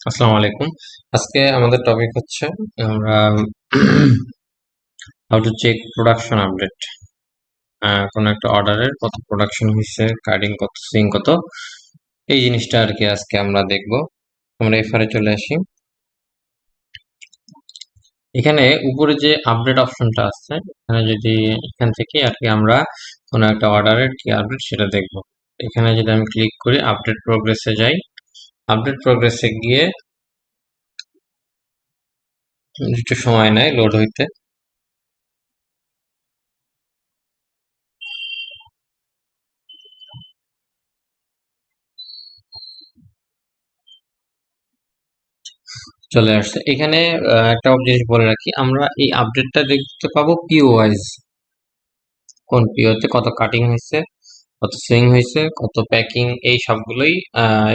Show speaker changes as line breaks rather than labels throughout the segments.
আসসালামু আলাইকুম। আজকে আমাদের টপিক হচ্ছে আমরা how to check production update. কোন একটা অর্ডারের কত প্রোডাকশন হয়েছে, কার্ডিং কত, সুইং কত, এই জিনিসটা আর কি আজকে আমরা দেখব। আমরা এফআরে চলে আসি। এখানে উপরে যে আপডেট অপশনটা আছে, এখানে যদি এখান থেকে আর কি আমরা কোনো একটা অর্ডারের কি আপডেট সেটা দেখব। এখানে যদি আমি ক্লিক করি, আপডেট প্রোগ্রেসে যাই। আপডেট প্রোগ্রেসে গিয়ে একটু সময় নেয় লোড হইতে। চলে আসছে এখানে। একটা জিনিস বলে রাখি, আমরা এই আপডেটটা দেখতে পাবো পিও ওয়াইজ। কোন পিওতে কত কাটিং হয়েছে, কত সুইং হয়েছে, কত প্যাকিং, এই সবগুলোই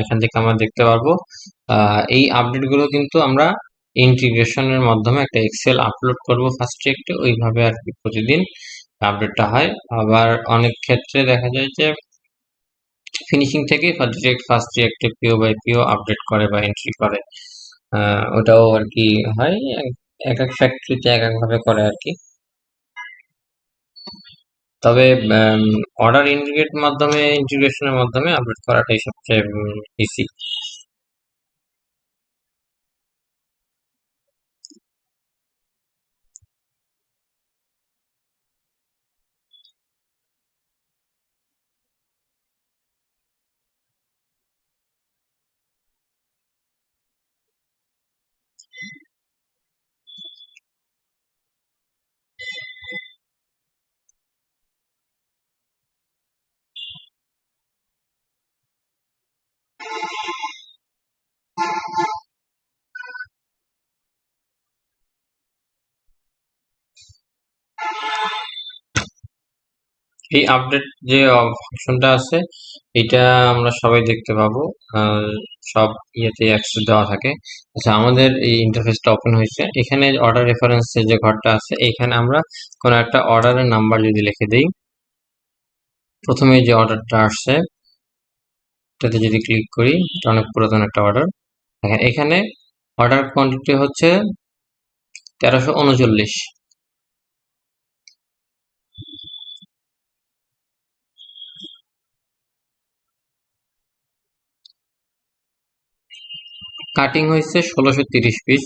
এখান থেকে আমরা দেখতে পারবো। এই আপডেট গুলো কিন্তু আমরা ইন্টিগ্রেশনের মাধ্যমে একটা এক্সেল আপলোড করব ফার্স্টে একটু, ওইভাবে আর কি প্রতিদিন আপডেটটা হয়। আবার অনেক ক্ষেত্রে দেখা যায় যে ফিনিশিং থেকে direct first reactive PO by PO update করে বা এন্ট্রি করে। ওটাও আর কি হয়। এক এক ফ্যাক্টরিতে এক এক ভাবে করে আর কি। তবে অর্ডার ইন্টিগ্রেশনের মাধ্যমে আপডেট করাটাই সবচেয়ে ইজি। এই আপডেট যে অপশনটা আছে, এটা আমরা সবাই দেখতে পাবো। আহ, সব ইয়েতে অ্যাক্সেস দেওয়া থাকে। আচ্ছা, আমাদের এই ইন্টারফেসটা ওপেন হয়েছে। এখানে অর্ডার রেফারেন্স যে ঘরটা আছে, এখানে আমরা কোনো একটা অর্ডারের নাম্বার যদি লিখে দিই, প্রথমে যে অর্ডারটা আসছে এটাতে যদি ক্লিক করি, এটা অনেক পুরাতন একটা অর্ডার। দেখেন এখানে অর্ডার কোয়ান্টিটি হচ্ছে 1339। কাটিং হয়েছে 1630 পিস,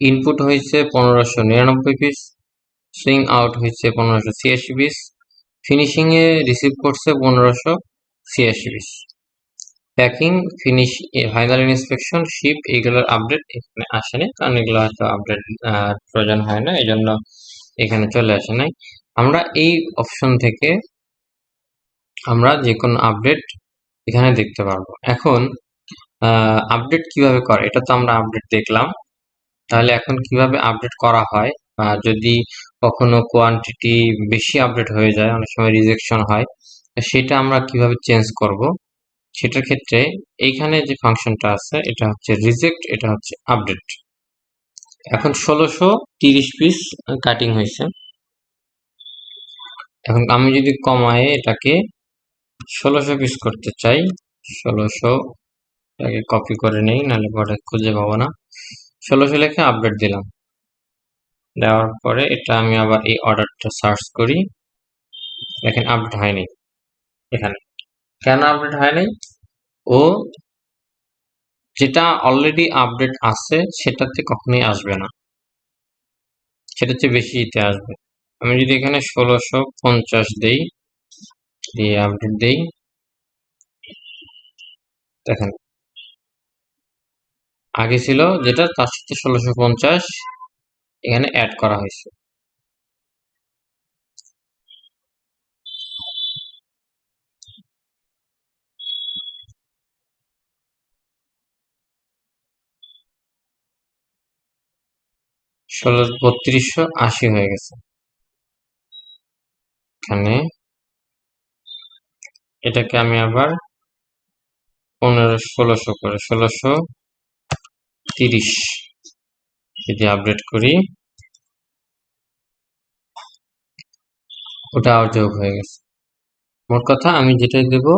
ইনপুট হয়েছে 1599 পিস, সুইং আউট হয়েছে 1586 পিস, ফিনিশিং এ রিসিভ করছে 1586 piece. Packing, finish, final inspection, ship, এগুলোর আপডেট এখানে আসেনি, কারণ এগুলো হয়তো আপডেট প্রয়োজন হয় না, এই জন্য এখানে চলে আসে নাই। আমরা এই অপশন থেকে আমরা যে কোনো আপডেট এখানে দেখতে পারবো। এখন আপডেট কিভাবে করে, এটা তো আমরা আপডেট দেখলাম। তাহলে এখন কিভাবে আপডেট করা হয়, বা যদি কখনো কোয়ান্টিটি বেশি আপডেট হয়ে যায়, অনেক সময় রিজেকশন হয়, সেটা আমরা কিভাবে চেঞ্জ করব, সেটার ক্ষেত্রে এইখানে যে ফাংশনটা আছে, এটা হচ্ছে রিজেক্ট, এটা হচ্ছে আপডেট। এখন 1630 পিস কাটিং হয়েছে। এখন আমি যদি কমায় এটাকে 1600 পিস করতে চাই, 1600 এটাকে কপি করে নেই, নাহলে পরে খুঁজে পাবো না। 1600 লিখে আপডেট দিলাম। দেওয়ার পরে এটা আমি আবার এই অর্ডারটা সার্চ করি। দেখেন আপডেট হয়নি এখানে। কেন আপডেট হয় নাই? ও যেটা অলরেডি আপডেট আছে সেটাতে কখনোই আসবে না, সেটার চেয়ে বেশিতে আসবে। আমি যদি এখানে 1650 দেই, দিয়ে আপডেট দেই, দেখেন আগে ছিল যেটা, তার সাথে 1650 এখানে অ্যাড করা হয়েছে। 3280 হয়ে গেছে। এখানে এটাকে আমি আবার 1600 করে 1630 যদি আপডেট করি, ওটা আর যোগ হয়ে গেছে। মোট কথা আমি যেটাই দেবো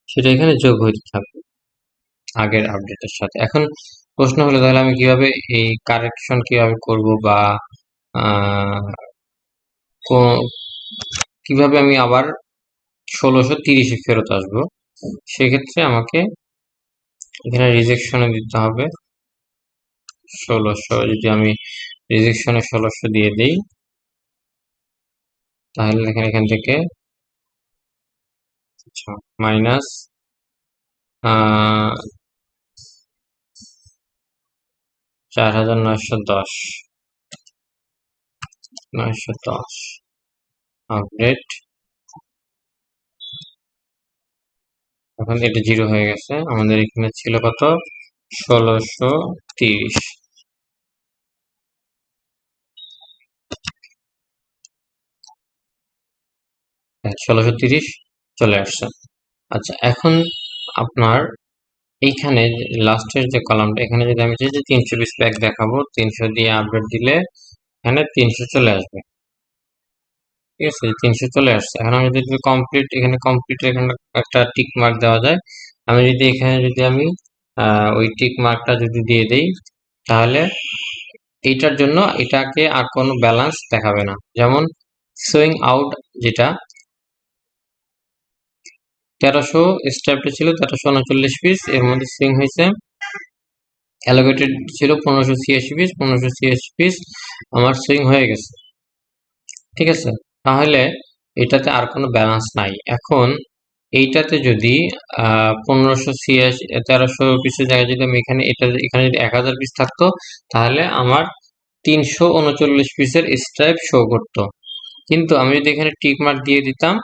সেটা এখানে যোগ হইতে থাকবে। আগের আপডেটের সাথে। এখন প্রশ্ন হলো তাহলে আমি কিভাবে এই কারেকশন কিভাবে করব, বা কিভাবে আমি আবার 1630 ফেরত আসবো। সেক্ষেত্রে আমাকে এখানে রিজেকশনে দিতে হবে 1600। যদি আমি রিজেকশনে 1600 দিয়ে দিই, তাহলে দেখেন এখান থেকে মাইনাস 4910 আপডেট। এখন এটা 0 হয়ে গেছে। আমাদের এখানে ছিল কত? 1630। 1630 চলে আসছে। আচ্ছা, এখন আপনার এইখানে লাস্টের যে কলামটা, এখানে যদি আমি চাই যে 300 পিস প্যাক দেখাবো, 300 দিয়ে আপডেট দিলে এখানে 300 চলে আসবে। ঠিক আছে, 300 চলে আসছে। এখন আমি যদি কমপ্লিট, এখানে কমপ্লিট এখানে একটা টিক মার্ক দেওয়া যায়। আমি যদি এখানে যদি আমি ওই টিক মার্কটা যদি দিয়ে দেই, তাহলে এইটার জন্য এটাকে আর কোনো ব্যালেন্স দেখাবে না। যেমন শোয়িং আউট, যেটা 1300 স্ট্যাপটা ছিল 1339 পিস, এর মধ্যে সুইং হয়েছে, অ্যালোকেটেড ছিল 1586 পিস, 1586 পিস আমার সুইং হয়ে গেছে। ঠিক আছে, তাহলে এটাতে আর কোনো ব্যালেন্স নাই। এখন এইটাতে যদি 1586 1300 পিসের জায়গায় যদি আমি এখানে যদি 1000 পিস থাকতো, তাহলে আমার 339 পিসের স্ট্রাইপ শো করতো। কিন্তু আমি যদি এখানে টিক মার্ক দিয়ে দিতাম,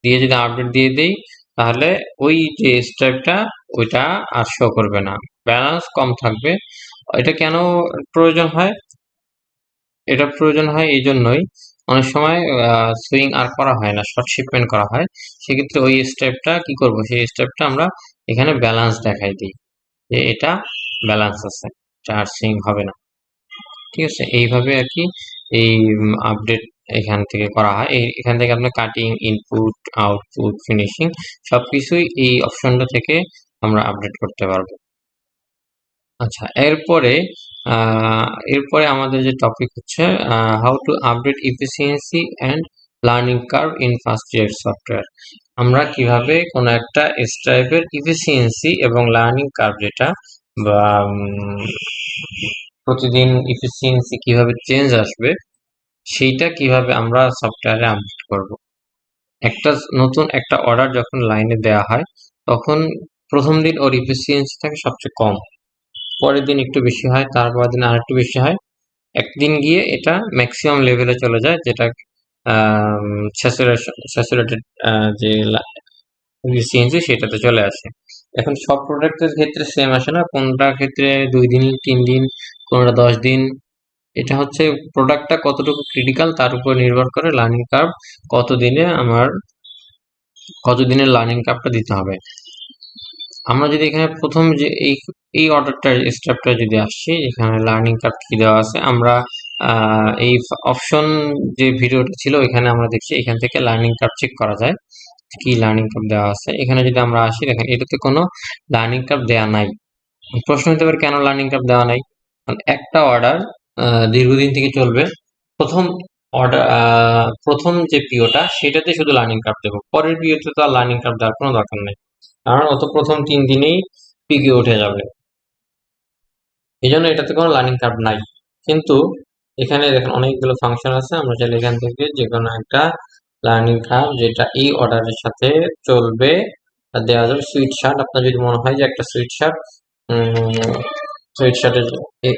দিয়ে যদি আপডেট দিয়ে দিই, তাহলে ওই যে স্ট্রাইপটা ওইটা আর শো করবে না, ব্যালেন্স কম থাকবে। এটা কেন প্রয়োজন হয়? এটা প্রয়োজন হয় এই জন্যই, অনেক সময় সুইং আর করা হয় না, শর্ট শিপমেন্ট করা হয়। সেক্ষেত্রে ওই স্টেপটা কি করব, সেই স্টেপটা আমরা এখানে ব্যালেন্স দেখাই দিই যে এটা ব্যালেন্স আছে, এটা আর সুইং হবে না। ঠিক আছে, এইভাবে আর কি এই আপডেট এখান থেকে করা হয়। এখান থেকে আপনার কাটিং, ইনপুট, আউটপুট, ফিনিশিং সবকিছুই এই অপশনটা থেকে আমরা আপডেট করতে পারবো। আচ্ছা, এরপরে আমাদের যে টপিক হচ্ছে how to update efficiency and learning curve in first year software. আমরা কিভাবে কোনো একটা স্ট্রাইপের ইফিসিয়েন্সি এবং লার্নিং কার্ভ, যেটা বা প্রতিদিন ইফিসিয়েন্সি কিভাবে চেঞ্জ আসবে, সেইটা কিভাবে আমরা সফটওয়্যারে আপডেট করব। একটা নতুন একটা অর্ডার যখন লাইনে দেওয়া হয়, তখন প্রথম দিন ওর ইফিসিয়েন্সি থাকে সবচেয়ে কম, পরের দিন একটু বেশি হয়, তারপরের দিন আর একটু বেশি হয়, একদিন গিয়ে এটা ম্যাক্সিমাম লেভেলে চলে যায়, যেটা স্যাচুরেটেড যে সিএনজি সেটাতে চলে আসে। এখন সব প্রোডাক্টের ক্ষেত্রে সেম আসে না, কোনটা ক্ষেত্রে 2 দিন, 3 দিন, কোনটা 10 দিন। এটা হচ্ছে প্রোডাক্টটা কতটুকু ক্রিটিক্যাল তার উপর নির্ভর করে লার্নিং কার্ভ কতদিনের লার্নিং কার্ভটা দিতে হবে। আমরা যদি এখানে প্রথম যে এই অর্ডারটার স্টেপটা যদি আসছি, এখানে লার্নিং কার্ভ কি দেওয়া আছে, আমরা এই অপশন যে ভিডিওটা ছিল এখানে আমরা দেখছি, এখান থেকে লার্নিং কার্ভ চেক করা যায় কি লার্নিং কার্ভ দেওয়া আছে। এখানে যদি আমরা আসি, দেখেন এটাতে কোনো লার্নিং কার্ভ দেওয়া নাই। প্রশ্ন হতে পারে কেন লার্নিং কার্ভ দেওয়া নাই। কারণ একটা অর্ডার দীর্ঘদিন থেকে চলবে, প্রথম প্রথম যে পিওটা সেটাতে শুধু লার্নিং কার্ভ দেবো, পরের পিওতে তো আর লার্নিং কার্ভ দেওয়ার কোনো দরকার নেই, কারণ অত প্রথম 3 দিনেই পিকে উঠে যাবে। এই জন্য এটাতে কোনো লার্নিং কার্ভ নাই। কিন্তু এখানে দেখেন অনেকগুলো ফাংশন আছে, আমরা চাইলে এখান থেকে যে কোনো একটা লার্নিং কার্ভ যেটা এই অর্ডারের সাথে চলবে দেওয়া যাবে। সুইট শার্ট, আপনার যদি মনে হয় যে একটা সুইট শার্টের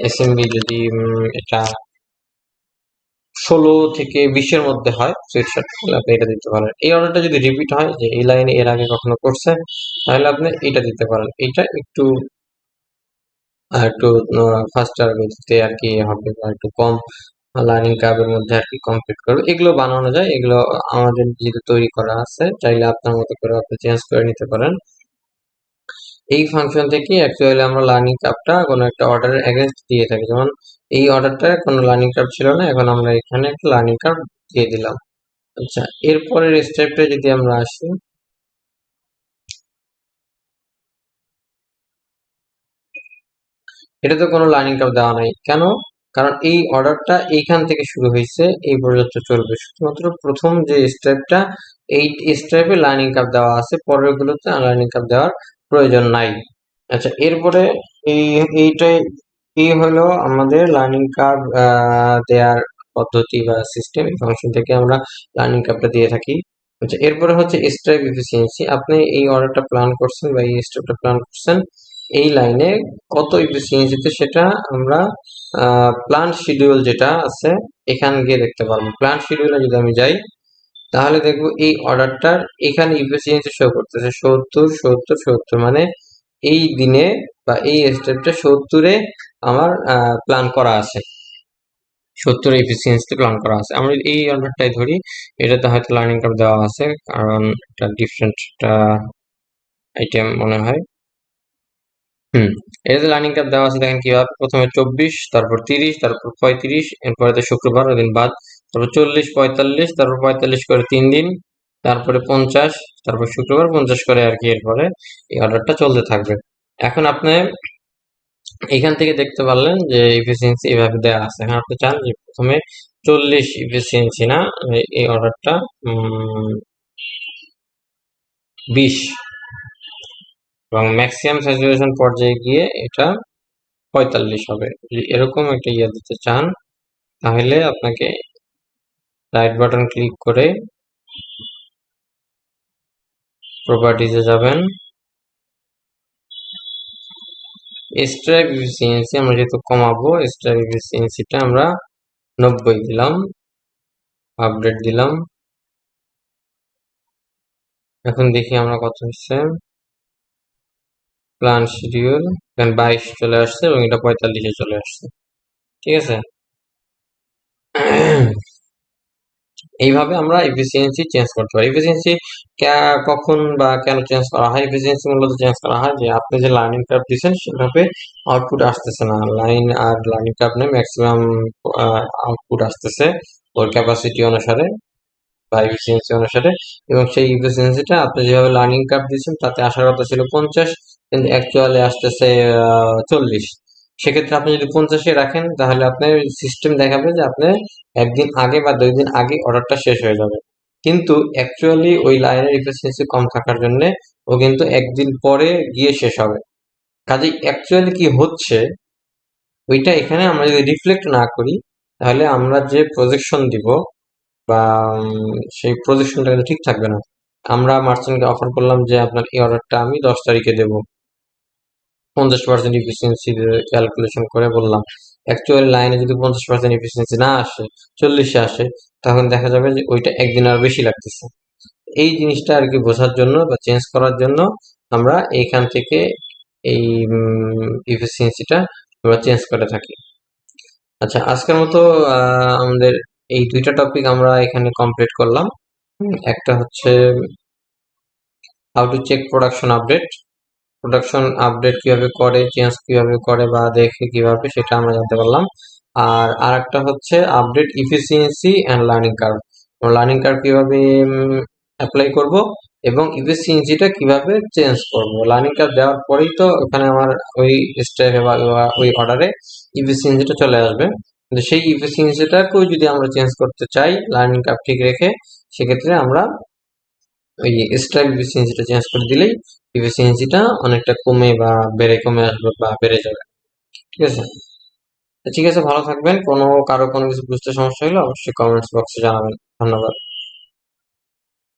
এসএমবি যদি এটা 16 থেকে 20-এর মধ্যে হয় সুইট শার্ট, তাহলে আপনি এটা দিতে পারেন। এই অর্ডারটা যদি রিপিট হয়, যে এই লাইনে এর আগে কখনো করছে, তাহলে আপনি এটা দিতে পারেন। এটা একটু একটু ফাস্টার গতিতে আর কি হবে, বা একটু কম লার্নিং কার্ভের মধ্যে আর কি কমপ্লিট করবে। এগুলো বানানো যায়, এগুলো আমাদের যেহেতু তৈরি করা আছে, চাইলে আপনার মতো করে আপনি চেঞ্জ করে নিতে পারেন। এই ফাংশন থেকে অ্যাকচুয়ালি আমরা লার্নিং কার্ভটা কোনো একটা অর্ডারের এগেইনস্ট দিয়ে থাকি। যেমন এই অর্ডারটার কোনো লার্নিং কার্ভ ছিল না, এখন আমরা এখানে একটা লার্নিং কার্ভ দিয়ে দিলাম। আচ্ছা, এরপরের স্টেপটা যদি আমরা আসি, এটাতে কোনো লার্নিং কার্ভ দেওয়া নাই কেন? কারণ এই অর্ডারটা এইখান থেকে শুরু হয়েছে, এই পর্যন্ত চলবে। শুধুমাত্র প্রথম যে স্টেপটা, এই স্টেপে লার্নিং কার্ভ দেওয়া আছে, পরের গুলোতে লার্নিং কার্ভ দেওয়ার প্রয়োজন নাই। আচ্ছা, এরপরে এই এইটাই এই হলো আমাদের লার্নিং কার্ভ দেওয়ার পদ্ধতি বা সিস্টেম। এই ফাংশন থেকে আমরা লার্নিং কার্ভটা দিয়ে থাকি। আচ্ছা, এরপরে হচ্ছে স্ট্রাইপ এফিসিয়েন্সি। আপনি এই অর্ডারটা প্ল্যান করছেন বা এই স্টেপটা প্ল্যান করছেন, এই লাইনে কত এফিসিয়েন্সিতে সেটা আমরা প্ল্যান শিডিউল যেটা আছে এখানে গিয়ে দেখতে পারবো। প্ল্যান শিডিউলে যদি আমি যাই, তাহলে দেখবো এই অর্ডারটার এখানে এফিসিয়েন্সি শো করতেছে 70 মানে এই দিনে বা এই স্টেপটা 70-এ আমার প্ল্যান করা আছে, 70 এফিসিয়েন্সি প্ল্যান করা আছে। আমরা যদি এই অর্ডারটাই ধরি, এটাতে হয়তো লার্নিং কার্ভ দেওয়া আছে, কারণ এটা ডিফারেন্ট আইটেম মনে হয়। এটাতে লার্নিং কার্ভ দেওয়া আছে, দেখেন কিভাবে। প্রথমে 24, তারপর 30, তারপর 35, এরপরে তো শুক্রবার ওই দিন বাদ, তারপর 40, 45, তারপর 45 করে 3 দিন, তারপরে 50, তারপর শুক্রবার 50 করে আর কি। এরপরে এই অর্ডারটা চলতে থাকবে। এখন আপনি এখান থেকে দেখতে পারলেন যে এফিসিয়েন্সি এভাবে দেওয়া আছে। এখন আপনি চান যে প্রথমে 40 এফিসিয়েন্সি না, এই অর্ডারটা 20 এবং ম্যাক্সিমাম স্যাচুরেশন পর্যায়ে গিয়ে এটা 45 হবে। যদি এরকম একটা ইয়ে দিতে চান, তাহলে আপনাকে রাইট বাটন ক্লিক করে প্রপার্টিজে যাবেন। স্ট্রাইপ এফিসিয়েন্সি আমরা যেহেতু কমাবো, স্ট্রাইপ এফিসিয়েন্সিটা আমরা 90 দিলাম, আপডেট দিলাম। এখন দেখি আমরা কত হচ্ছে। প্ল্যান শিডিউল এখানে 22 চলে আসছে এবং এটা 45-এ চলে আসছে। ঠিক আছে। এইভাবে আমরা এফিসিয়েন্সি চেঞ্জ করতে পারি। এফিসিয়েন্সি কখন বা কেন চেঞ্জ করা হয়? এফিসিয়েন্সি মূলত চেঞ্জ করা হয় যে আপনি যে লার্নিং কার্ভ দিচ্ছেন সেভাবে আউটপুট আসতেছে না, লাইন আর লার্নিং কার্ভ নেই, ম্যাক্সিমাম আউটপুট আসতেছে ওর ক্যাপাসিটি অনুসারে বা এফিসিয়েন্সি অনুসারে। এবং সেই এফিসিয়েন্সিটা আপনি যেভাবে লার্নিং কার্ভ দিচ্ছেন তাতে আসার কথা ছিল 50, কিন্তু অ্যাকচুয়ালি আসতেছে 40। সেক্ষেত্রে আপনি যদি 50-এ রাখেন, তাহলে আপনার সিস্টেম দেখাবে যে আপনি একদিন আগে বা 2 দিন আগে অর্ডারটা শেষ হয়ে যাবে। কিন্তু অ্যাকচুয়ালি ওই লাইনের এফিসিয়েন্সি কম থাকার জন্য ও কিন্তু একদিন পরে গিয়ে শেষ হবে। কাজেই অ্যাকচুয়ালি কি হচ্ছে ওইটা এখানে আমরা যদি রিফ্লেক্ট না করি, তাহলে আমরা যে প্রজেকশন দিব বা সেই প্রজেকশনটা কিন্তু ঠিক থাকবে না। আমরা মার্চেন্টকে অফার করলাম যে আপনার এই অর্ডারটা আমি 10 তারিখে দেব, 50% এফিসিয়েন্সি ক্যালকুলেশন করে বললাম। অ্যাকচুয়ালি লাইনে যদি 50% এফিসিয়েন্সি না আসে, 40-এ আসে, তখন দেখা যাবে যে ওইটা একদিন আর বেশি লাগতেছে। এই জিনিসটা আর কি বোঝার জন্য বা চেঞ্জ করার জন্য আমরা এইখান থেকে এই এফিসিয়েন্সিটা আমরা চেঞ্জ করে থাকি। আচ্ছা, আজকের মতো আমাদের এই দুইটা টপিক আমরা এখানে কমপ্লিট করলাম। একটা হচ্ছে how to check production update, production update কিভাবে করে, চেঞ্জ কিভাবে করে বা দেখে কিভাবে, সেটা আমরা জানতে পারলাম। আর আরেকটা হচ্ছে update efficiency and learning curve, learning curve কিভাবে অ্যাপ্লাই করব এবং ইফিসিয়েন্সিটা কিভাবে চেঞ্জ করব। লার্নিং কার্ভ দেওয়ার পরেই তো ওখানে আমার ওই স্টেপে বা ওই অর্ডারে ইফিসিয়েন্সিটা চলে আসবে। কিন্তু সেই ইফিসিয়েন্সিটাকেও যদি আমরা চেঞ্জ করতে চাই লার্নিং কার্ভ ঠিক রেখে, সেক্ষেত্রে আমরা ওই স্ট্রাইপ এফিসিয়েন্সিটা চেঞ্জ করে দিলেই এফিসিয়েন্সিটা অনেকটা কমে বা কমে আসবে বা বেড়ে যাবে। ঠিক আছে। ঠিক আছে, ভালো থাকবেন। কারো কোনো কিছু বুঝতে সমস্যা হলে অবশ্যই কমেন্টস বক্সে জানাবেন। ধন্যবাদ।